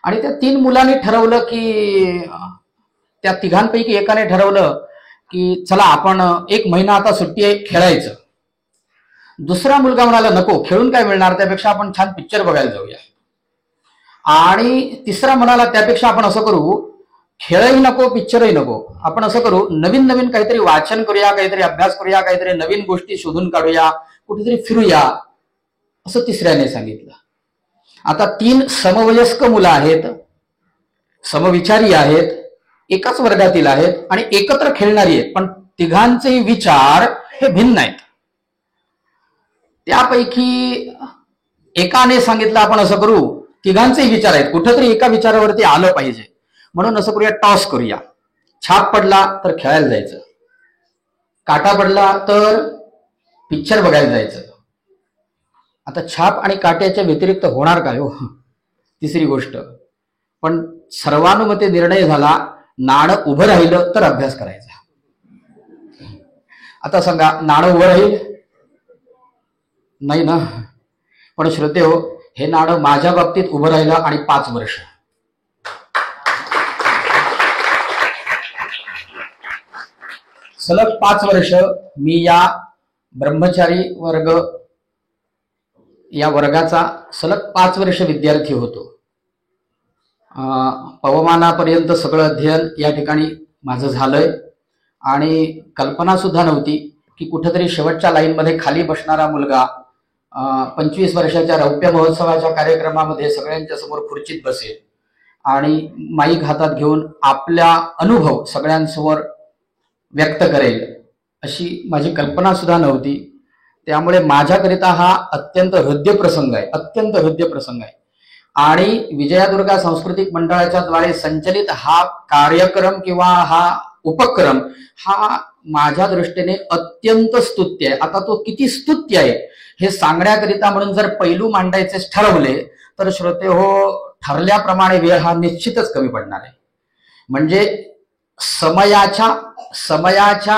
आणि त्या 3 मुलांनी ठरवलं की त्या तिघांपैकी एकाने ठरवलं की चला आपण 1 महिना आता सुट्टी आहे, खेळायचं. दुसरा मुलगा म्हणाला नको, खेळून काय मिळणार, त्यापेक्षा आपण छान पिक्चर बघायला जाऊया. आणि तिसरा म्हणाला त्यापेक्षा आपण असं करू, खेळही नको पिक्चरही नको, आपण असं करू नवीन नवीन काहीतरी वाचन करूया, काहीतरी अभ्यास करूया, काहीतरी नवीन गोष्टी शोधून काढूया, कुठेतरी फिरूया, असं तिसऱ्याने सांगितलं. आता 3 समवयस्क मुलं आहेत, समविचारी आहेत, एकाच वर्गातील आहेत आणि एकत्र खेळणारी आहेत, पण तिघांचे विचार हे भिन्न आहेत. त्यापैकी एकाने सांगितलं आपण असं करू, तिघांचे विचार आहेत, कुठंतरी एका विचारावरती आलं पाहिजे, म्हणून असं करूया, टॉस करूया. छाप पडला तर खेळायला जायचं, काटा पडला तर पिक्चर बघायला जायचं. आता छाप आणि काट्याच्या व्यतिरिक्त होणार काय हो, तिसरी गोष्ट. पण सर्वानुमते निर्णय झाला, नाणं उभं राहिलं तर अभ्यास करायचा. आता सांगा, नाणं उभं राहील नाही ना. पण श्रोते हो, हे नाणं माझ्या बाबतीत उभं राहिलं आणि 5 वर्ष. सलग 5 वर्ष मी या ब्रह्मचारी वर्ग या वर्गाचा सलग 5 वर्ष विद्यार्थी होतो. पवमानापर्यंत सगळं अध्ययन या ठिकाणी माझं झालंय आणि कल्पना सुद्धा नव्हती की कुठेतरी शेवटच्या लाईनमध्ये खाली बसणारा मुलगा 25 वर्षाच्या रौप्य महोत्सवाच्या कार्यक्रमामध्ये सगळ्यांच्या समोर खुर्चीत बसेल आणि माईक हातात घेऊन आपला अनुभव सगळ्यांसमोर व्यक्त करेल, अशी माझी कल्पना सुद्धा नव्हती. त्यामुळे माझ्याकरिता हा अत्यंत हृदय प्रसंग आहे, अत्यंत हृदय प्रसंग आहे. आणि विजयादुर्गा सांस्कृतिक मंडळाच्या द्वारे संचलित हा कार्यक्रम किंवा हा उपक्रम हा माझ्या दृष्टीने अत्यंत स्तुत्य आहे. आता तो किती स्तुत्य आहे हे सांगण्याकरिता म्हणून जर पैलू मांडायचे ठरवले तर श्रोते हो, ठरल्याप्रमाणे वेळ हा निश्चितच कमी पडणार आहे. म्हणजे समयाच्या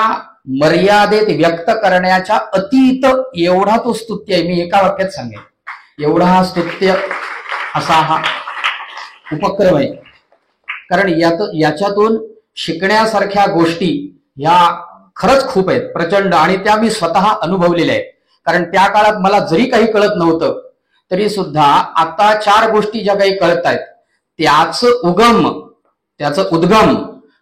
मर्यादेत व्यक्त करण्याच्या अतीत एवढा तो स्तुत्य आहे. मी एका वाक्यात सांगेन, एवढा हा स्तुत्य असा हा उपक्रम आहे. कारण याच्यातून शिकण्यासारख्या गोष्टी ह्या खरंच खूप आहेत, प्रचंड, आणि त्या मी स्वतः अनुभवलेल्या आहेत. कारण त्या काळात मला जरी काही कळत नव्हतं तरी सुद्धा आता 4 गोष्टी ज्या काही कळत आहेत त्याचं उद्गम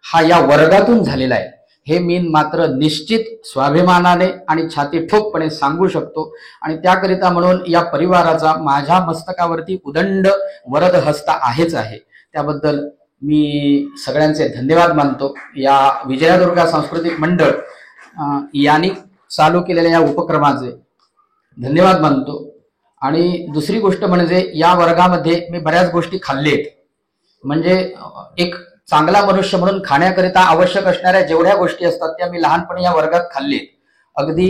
हा या वर्गातून झालेला आहे. हे मी मात्र निश्चित स्वाभिमानाने आणि छाती ठोकपणे सांगू शकतो. आणि त्याकरिता म्हणून या परिवाराचा माझ्या मस्तकावरती उदंड वरद हस्त आहेच आहे. त्याबद्दल मी सगळ्यांचे धन्यवाद मानतो. या विजयादुर्गा सांस्कृतिक मंडळ यांनी चालू केलेल्या या उपक्रमाचे धन्यवाद मानतो. आणि दुसरी गोष्ट म्हणजे या वर्गामध्ये मी बऱ्याच गोष्टी खाल्लेत. म्हणजे एक चांगला मनुष्य म्हणून खाण्याकरिता आवश्यक असणाऱ्या जेवढ्या गोष्टी असतात त्या मी लहानपणी या वर्गात खाल्लेत. अगदी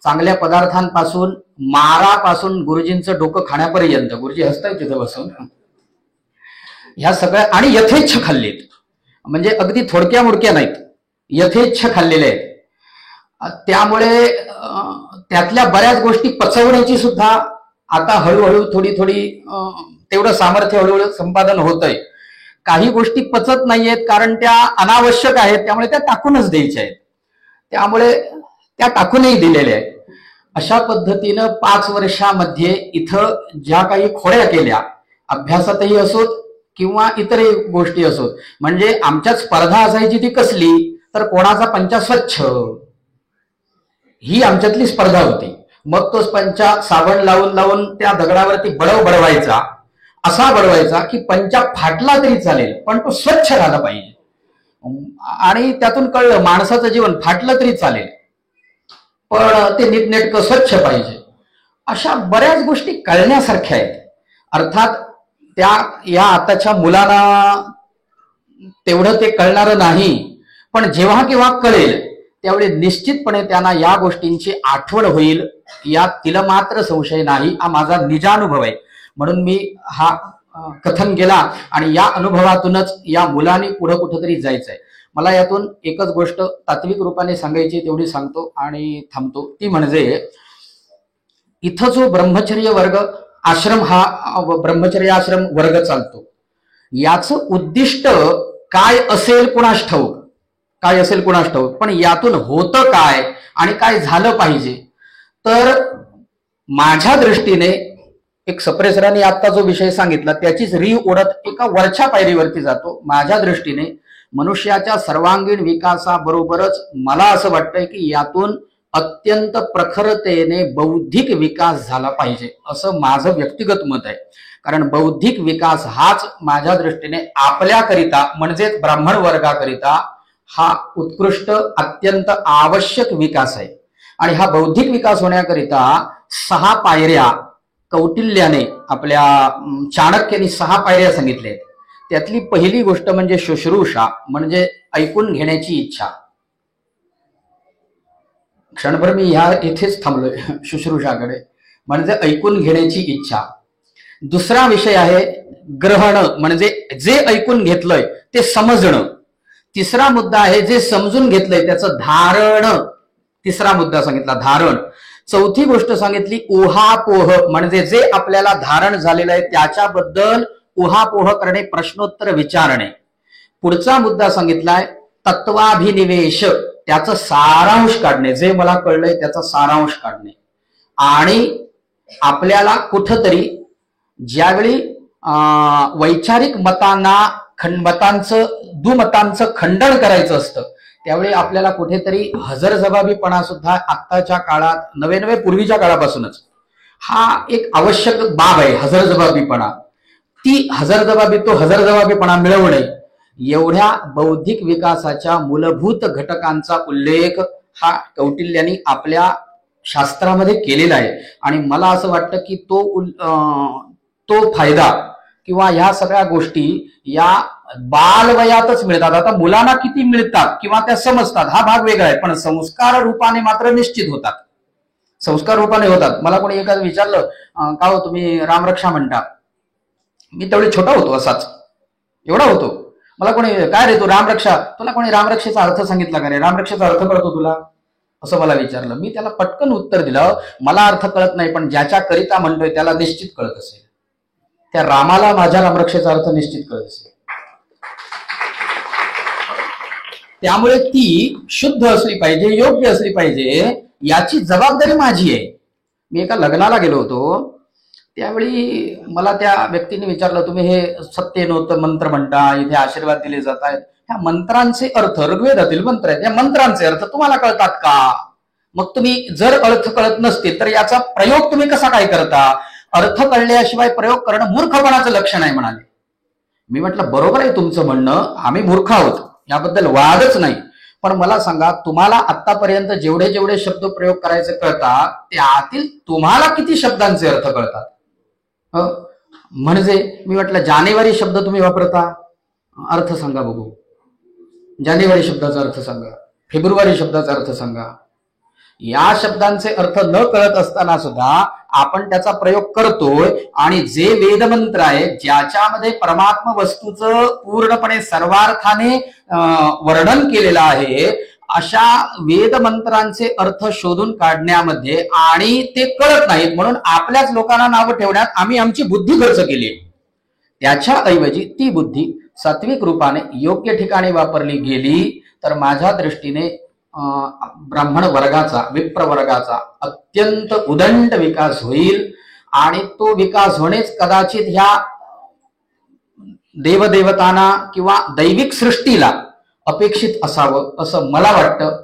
चांगल्या पदार्थांपासून, मारापासून गुरुजींचं डोकं खाण्यापर्यंत, गुरुजी हसतायत तिथं बसून, ह्या सगळ्या, आणि यथेच्छ खाल्लेत. म्हणजे अगदी थोडक्या मोडक्या नाहीत, यथेच्छ खाल्लेल्या आहेत. त्यामुळे त्यातल्या बऱ्याच गोष्टी पचवण्याची सुद्धा आता हळूहळू थोडी तेवढं सामर्थ्य हळूहळू संपादन होतंय. काही गोष्टी पचत नाहीयेत कारण त्या अनावश्यक आहेत, त्यामुळे त्या टाकूनच द्यायच्या आहेत. त्यामुळे त्या टाकूनही दिलेल्या आहेत. अशा पद्धतीनं 5 वर्षामध्ये इथं ज्या काही खोड्या केल्या, अभ्यासातही असोत किंवा इतरही गोष्टी असोत, म्हणजे आमच्यात स्पर्धा असायची ती कसली, तर कोणाचा पंचा स्वच्छ, ही आमच्यातली स्पर्धा होती. मग तो पंचा साबण लावून त्या दगडावरती बडवायचा, असा बडवायचा की पंचा फाटला तरी चालेल पण तो स्वच्छ झाला पाहिजे. आणि त्यातून कळलं माणसाचं जीवन फाटलं तरी चालेल पण ते नीटनेटकं स्वच्छ पाहिजे. अशा बऱ्याच गोष्टी कळण्यासारख्या आहेत. अर्थात या आताच्या मुलांना तेवढं ते कळणारं नाही, पण जेव्हा केव्हा कळेल त्यावेळी निश्चितपणे त्यांना या गोष्टींची आठवण होईल, यात तिला मात्र संशय नाही. हा माझा निजानुभव आहे. म्हणून मी हा कथन केला आणि या अनुभवातूनच या मुलांनी पुढे कुठेतरी जायचंय. मला यातून एकच गोष्ट तात्विक रूपाने सांगायची तेवढी सांगतो आणि थांबतो. ती म्हणजे इथं जो ब्रह्मचर्य वर्ग आश्रम, हा ब्रह्मचर्य आश्रम वर्ग चालतो, याचं उद्दिष्ट काय असेल कुणास ठाऊक, काय असेल कुणास ठाऊक, पण यातून होतं काय आणि काय झालं पाहिजे. तर माझ्या दृष्टीने एक सप्रेसरांनी आता जो विषय सांगितला त्याचीच ओढत एका वरच्या पायरीवरती जातो. माझ्या दृष्टीने मनुष्याच्या सर्वांगीण विकासाबरोबरच मला असं वाटतंय की यातून अत्यंत प्रखरतेने बौद्धिक विकास झाला पाहिजे, असं माझं व्यक्तिगत मत आहे. कारण बौद्धिक विकास हाच माझ्या दृष्टीने आपल्याकरिता म्हणजेच ब्राह्मण वर्गाकरिता हा उत्कृष्ट अत्यंत आवश्यक विकास आहे. आणि हा बौद्धिक विकास होण्याकरिता 6 पायऱ्या कौटिल्याने, आपल्या चाणक्याने 6 पायऱ्या सांगितल्या आहेत. त्यातली पहिली गोष्ट म्हणजे शुश्रूषा, म्हणजे ऐकून घेण्याची इच्छा. क्षणभर मी इथेच थांबलोय शुश्रूषाकडे, म्हणजे ऐकून घेण्याची इच्छा. दुसरा विषय आहे ग्रहण, म्हणजे जे ऐकून घेतलंय ते समजणं. तिसरा मुद्दा आहे जे समजून घेतलंय त्याचं धारण, तिसरा मुद्दा सांगितला धारण. चौथी गोष्ट सांगितली उहापोह, म्हणजे जे आपल्याला धारण झालेलं आहे त्याच्याबद्दल उहापोह करणे, प्रश्नोत्तर विचारणे. पुढचा मुद्दा सांगितलाय तत्वाभिनिवेश, त्याचं सारांश काढणे, जे मला कळलंय त्याचा सारांश काढणे. आणि आपल्याला कुठंतरी ज्यावेळी वैचारिक दुमतांचं खंडन करायचं असतं त्यावेळी आपल्याला कुठेतरी हजरजबाबीपणा सुद्धा आत्ताच्या काळात, नवे पूर्वीच्या काळापासूनच हा एक आवश्यक बाब आहे. हजरजबाबीपणा, तो हजरजबाबीपणा मिळवणे, एवढ्या बौद्धिक विकासाच्या मूलभूत घटकांचा उल्लेख हा कौटिल्याने आपल्या शास्त्रामध्ये केलेला आहे. आणि मला असं वाटतं की तो फायदा किंवा ह्या सगळ्या गोष्टी या बालवयातच मिळतात. आता मुलांना किती मिळतात किंवा त्या समजतात हा भाग वेगळा आहे, पण संस्कार रूपाने मात्र निश्चित होतात, संस्कार रूपाने होतात. मला कोणी एखादं विचारलं का हो तुम्ही रामरक्षा म्हणता, मी तेवढे छोटा होतो, असाच एवढा होतो. मला कोणी काय रे तू रामरक्षा, तुला कोणी रामरक्षेचा अर्थ सांगितला का रे, रामरक्षेचा अर्थ कळतो तुला, असं मला विचारलं. मी त्याला पटकन उत्तर दिलं, मला अर्थ कळत नाही पण ज्याच्या करिता म्हणतोय त्याला निश्चित कळत असेल. त्या रामाला माझ्या रामरक्षेचा अर्थ निश्चित कळत असेल. त्यामुळे ती शुद्ध असली पाहिजे, योग्य असली पाहिजे, याची जबाबदारी माझी आहे. मी एका लग्नाला गेलो होतो, त्यावेळी मला त्या व्यक्तीने विचारलं तुम्ही हे सत्यनोत्तम मंत्र म्हणता, इथे आशीर्वाद दिले जात आहेत, ह्या मंत्रांचे अर्थ, ऋग्वेदातील मंत्र आहेत, या मंत्रांचे अर्थ तुम्हाला कळतात का? मग तुम्ही जर अर्थ कळत नसतील तर याचा प्रयोग तुम्ही कसा काय करता? अर्थ कळल्याशिवाय प्रयोग करणं मूर्खपणाचं लक्षण आहे म्हणाले. मी म्हटलं बरोबर आहे तुमचं म्हणणं, आम्ही मूर्ख आहोत, याबद्दल वादच नाही. पण मला सांगा, तुम्हाला आतापर्यंत जेवढे जेवढे शब्द प्रयोग करायचे कळतात त्यातील तुम्हाला किती शब्दांचे अर्थ कळतात? म्हणजे मी म्हटलं जानेवारी शब्द तुम्ही वापरता, अर्थ सांगा बघू. जानेवारी शब्दाचा अर्थ सांगा, फेब्रुवारी शब्दाचा अर्थ सांगा. या शब्दांचे अर्थ न कळत असताना सुद्धा आपण त्याचा प्रयोग करतोय. आणि जे वेदमंत्र आहे ज्याच्यामध्ये परमात्मा वस्तूचं पूर्णपणे सर्वार्थाने वर्णन केलेलं आहे, अशा वेदमंत्रांचे अर्थ शोधून काढण्यामध्ये आणि ते कळत नाहीत म्हणून आपल्याच लोकांना नावं ठेवण्यात आम्ही आमची बुद्धी खर्च केली. त्याच्याऐवजी ती बुद्धी सात्विक रूपाने योग्य ठिकाणी वापरली गेली तर माझ्या दृष्टीने ब्राह्मण वर्गाचा, विप्र वर्गाचा अत्यंत उदंड विकास होईल. आणि तो विकास होणेच कदाचित ह्या देवदेवतांना किंवा दैविक सृष्टीला अपेक्षित असावं असं मला वाटतं.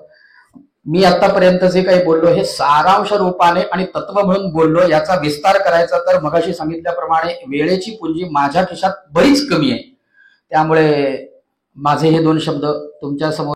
मी आतापर्यंत जे काही बोललो हे सारांश रूपाने आणि तत्व म्हणून बोललो. याचा विस्तार करायचा तर मगाशी सांगितल्याप्रमाणे वेळेची पुंजी माझ्या खिशात बरीच कमी आहे. त्यामुळे माझे हे 2 शब्द तुमच्या समोर